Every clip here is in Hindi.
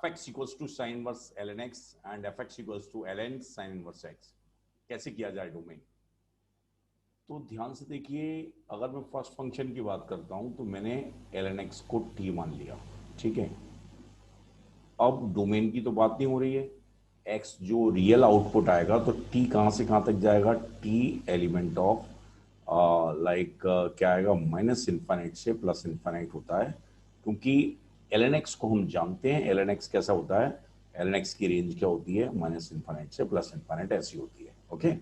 fx equals to sin inverse ln x and fx equals to ln sin inverse x। कैसे किया जाए डोमेन? तो ध्यान से देखिए, अगर मैं फर्स्ट फंक्शन की बात करता हूं तो मैंने ln x को t मान लिया, ठीक है। अब डोमेन की तो बात नहीं हो रही है, x जो रियल आउटपुट आएगा तो t कहां से कहां तक जाएगा? t एलिमेंट ऑफ क्या आएगा? माइनस इन्फाइनाइट से प्लस इन्फाइनाइट होता है, क्योंकि ln x को हम जानते हैं। ln x कैसा होता है? ln x की रेंज क्या होती है? माइनस इन्फाइनाइट से प्लस इन्फाइनाइट ऐसी होती है, ओके।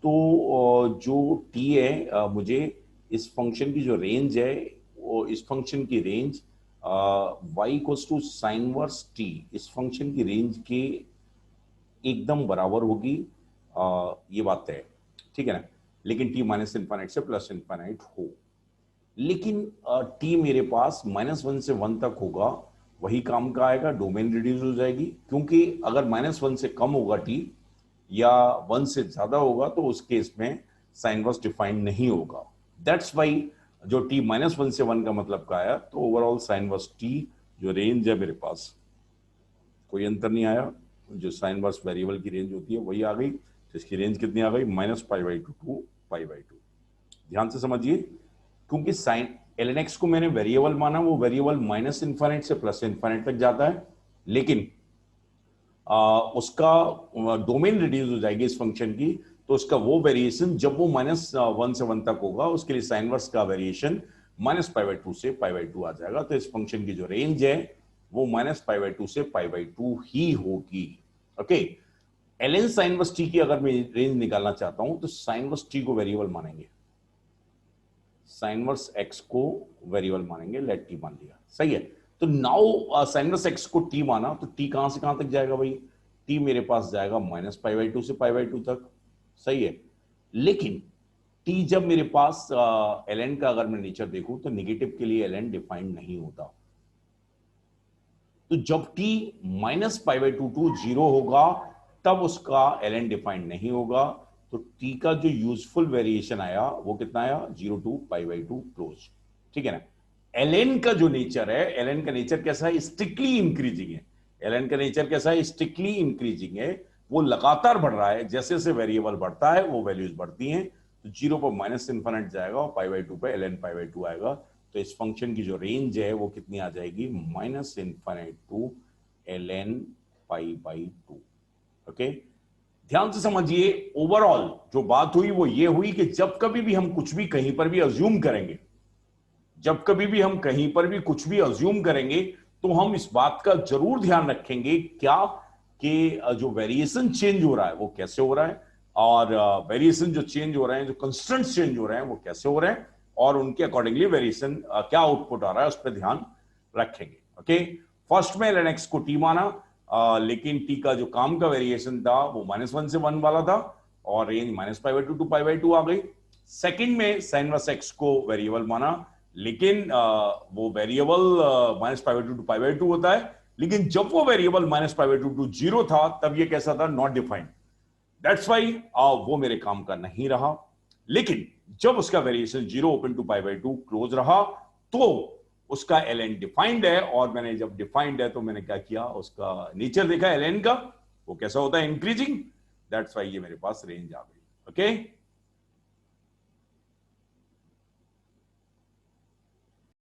तो जो t है, मुझे इस फंक्शन की जो रेंज है, वो इस फंक्शन की range y equals to sine versus t इस फंक्शन की रेंज के एकदम बराबर होगी, ये बात है, ठीक है ना। लेकिन t माइनस इन्फाइनाइट से प्लस इन्फाइनाइट हो, लेकिन t मेरे पास -1 से 1 तक होगा, वही काम का आएगा, डोमेन रिड्यूस हो जाएगी। क्योंकि अगर -1 से कम होगा t या 1 से ज्यादा होगा तो उस केस में साइन इनवर्स डिफाइंड नहीं होगा। दैट्स वाई जो t -1 से 1 का मतलब का आया, तो ओवरऑल साइन इनवर्स t जो रेंज है मेरे पास, कोई अंतर नहीं आया। जो साइन इनवर्स वेरिएबल की रेंज होती है वही आ गई। तो इसकी रेंज कितनी आ गई? -π/2 टू π/2। ध्यान से समझिए, क्योंकि साइन ln x को मैंने वेरिएबल माना, वो वेरिएबल माइनस इन्फाइनाइट से प्लस इन्फाइनाइट तक जाता है, लेकिन उसका डोमेन रिड्यूस हो जाएगी इस फंक्शन की, तो उसका वो वेरिएशन जब वो -1 से 1 तक होगा, उसके लिए साइन इनवर्स का वेरिएशन -π/2 से π/2 आ जाएगा। तो इस फंक्शन की जो रेंज है वो -π/2 से π/2 ही होगी, okay. ln sine inverse t की अगर मैं रेंज निकालना चाहता हूं तो साइन इनवर्स t को वेरिएबल मानेंगे, साइन इनवर्स x को वेरिएबल मानेंगे, लेट t मान लिया, सही है। तो नाउ साइन इनवर्स x को t माना, तो t कहां से कहां तक जाएगा भाई? t मेरे पास जाएगा -π/2 से π/2 तक, सही है। लेकिन t जब मेरे पास ln का अगर मैं नेचर देखूं तो नेगेटिव के लिए ln डिफाइंड नहीं होता। तो जब t -π/2 टू 0 होगा तब उसका ln डिफाइंड नहीं होगा। तो t का जो यूजफुल वेरिएशन आया वो कितना आया? 0 टू π/2 क्लोज, ठीक है ना। ln का जो नेचर है, ln का नेचर कैसा है? स्ट्रिक्टली इंक्रीजिंग है। ln का नेचर कैसा है? स्ट्रिक्टली इंक्रीजिंग है, वो लगातार बढ़ रहा है, जैसे जैसे वेरिएबल बढ़ता है वो वैल्यूज बढ़ती हैं। तो 0 पर माइनस इन्फिनिट जाएगा और π/2 पे ln π/2 आएगा। तो इस फंक्शन की जो रेंज है वो कितनी आ जाएगी? -Infinite to ln π/2, okay. ध्यान से समझिए, ओवरऑल जो बात हुई वो ये हुई कि जब कभी भी हम कुछ भी कहीं पर भी अज्यूम करेंगे, जब कभी भी हम कहीं पर भी कुछ भी अज्यूम करेंगे, तो हम इस बात का जरूर ध्यान रखेंगे क्या कि जो वेरिएशन चेंज हो रहा है वो कैसे हो रहा है, और वेरिएशन जो चेंज हो रहे हैं, जो कंस्टेंट्स चेंज हो रहे हैं वो कैसे हो रहे हैं, और उनके अकॉर्डिंगली वेरिएशन क्या आउटपुट आ रहा है उस पर ध्यान रखेंगे, ओके। फर्स्ट में ln x को t माना, लेकिन t का जो काम का वेरिएशन था वो -1 से 1 वाला था और रेंज -π/2 टू π/2 आ गई। सेकंड में sin इनवर्स x को वेरिएबल माना, लेकिन वो वेरिएबल -π/2 टू π/2 होता है, लेकिन जब वो वेरिएबल -π/2 टू 0 था तब ये कैसा था? Not defined. दैट्स वाई वो मेरे काम का नहीं रहा। लेकिन जब उसका वेरिएशन 0 ओपन टू π/2 क्लोज रहा तो उसका ln डिफाइंड है, और मैंने जब डिफाइंड है तो मैंने क्या किया? उसका नेचर देखा ln का, वो कैसा होता है? इंक्रीजिंग। दैट्स वाई ये मेरे पास रेंज आ गई, ओके।